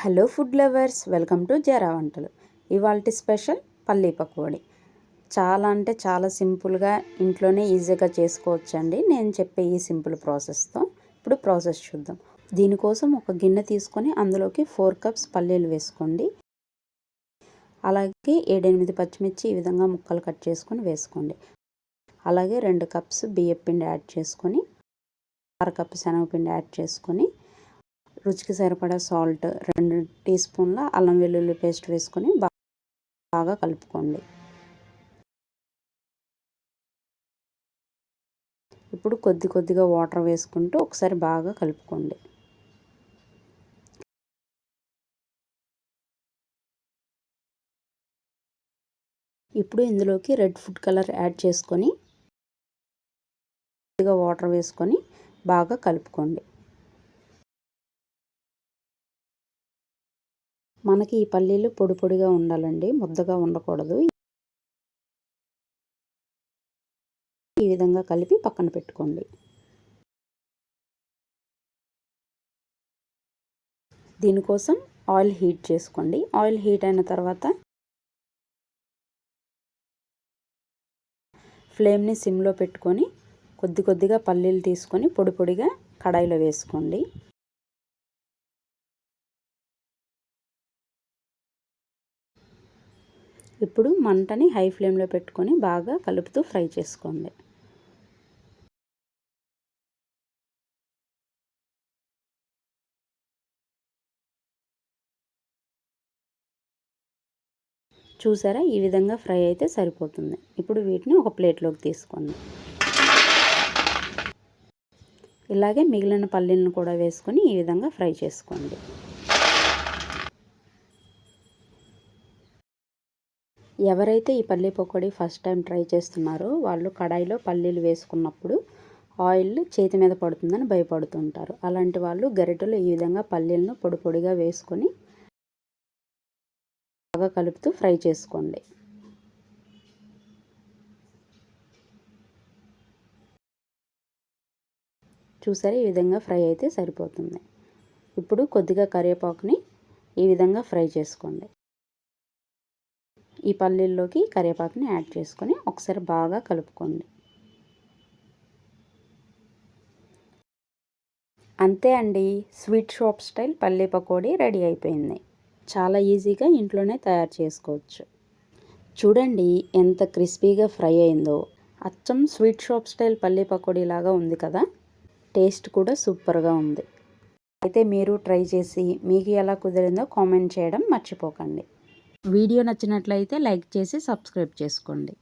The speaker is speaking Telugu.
Hello food lovers, welcome to జరా వంటలు. ఇవాల్టి స్పెషల్ పల్లీ పకోడీ. చాలా అంటే చాలా సింపుల్గా ఇంట్లోనే ఈజీగా చేసుకోవచ్చండి నేను చెప్పే ఈ సింపుల్ ప్రాసెస్తో. ఇప్పుడు ప్రాసెస్ చూద్దాం. దీనికోసం ఒక గిన్నె తీసుకొని అందులోకి 4 కప్స్ పల్లీలు వేసుకోండి. అలాగే 7-8 పచ్చిమిర్చి ఈ విధంగా ముక్కలు కట్ చేసుకొని వేసుకోండి. అలాగే 2 కప్స్ బియ్యం పిండి యాడ్ చేసుకొని, 1/2 కప్పు శనగపిండి యాడ్ చేసుకొని, రుచికి సరిపడా సాల్ట్, 2 టీ స్పూన్ల అల్లం వెల్లుల్లి పేస్ట్ వేసుకొని బాగా కలుపుకోండి. ఇప్పుడు కొద్దిగా వాటర్ వేసుకుంటూ ఒకసారి బాగా కలుపుకోండి. ఇప్పుడు ఇందులోకి రెడ్ ఫుడ్ కలర్ యాడ్ చేసుకొని కొద్దిగా వాటర్ వేసుకొని బాగా కలుపుకోండి. మనకి ఈ పల్లీలు పొడి పొడిగా ఉండాలండి, ముద్దగా ఉండకూడదు. ఈ విధంగా కలిపి పక్కన పెట్టుకోండి. దీనికోసం ఆయిల్ హీట్ చేసుకోండి. ఆయిల్ హీట్ అయిన తర్వాత ఫ్లేమ్ని సిమ్లో పెట్టుకొని కొద్దిగా పల్లీలు తీసుకొని పొడి పొడిగా కడాయిలో వేసుకోండి. ఇప్పుడు మంటని హై ఫ్లేమ్లో పెట్టుకొని బాగా కలుపుతూ ఫ్రై చేసుకోండి. చూసారా, ఈ విధంగా ఫ్రై అయితే సరిపోతుంది. ఇప్పుడు వీటిని ఒక ప్లేట్లోకి తీసుకోండి. ఇలాగే మిగిలిన పల్లీలను కూడా వేసుకొని ఈ విధంగా ఫ్రై చేసుకోండి. ఎవరైతే ఈ పల్లీ పకోడీ ఫస్ట్ టైం ట్రై చేస్తున్నారో వాళ్ళు కడాయిలో పల్లీలు వేసుకున్నప్పుడు ఆయిల్ చేతి మీద పడుతుందని భయపడుతుంటారు. అలాంటి వాళ్ళు గరిటెలో ఈ విధంగా పల్లీలను పొడి పొడిగా వేసుకొని బాగా కలుపుతూ ఫ్రై చేసుకోండి. చూసారా, ఈ విధంగా ఫ్రై అయితే సరిపోతుంది. ఇప్పుడు కొద్దిగా కరివేపాకుని ఈ విధంగా ఫ్రై చేసుకోండి. ఈ పల్లీల్లోకి కరివేపాకుని యాడ్ చేసుకొని ఒకసారి బాగా కలుపుకోండి. అంతే అండి, స్వీట్ షాప్ స్టైల్ పల్లీ పకోడీ రెడీ అయిపోయింది. చాలా ఈజీగా ఇంట్లోనే తయారు చేసుకోవచ్చు. చూడండి ఎంత క్రిస్పీగా ఫ్రై అయిందో. అచ్చం స్వీట్ షాప్ స్టైల్ పల్లీ పకోడీ లాగా ఉంది కదా. టేస్ట్ కూడా సూపర్గా ఉంది. అయితే మీరు ట్రై చేసి మీకు ఎలా కుదిరిందో కామెంట్ చేయడం మర్చిపోకండి. వీడియో నచ్చినట్లయితే లైక్ చేసి సబ్స్క్రైబ్ చేసుకోండి.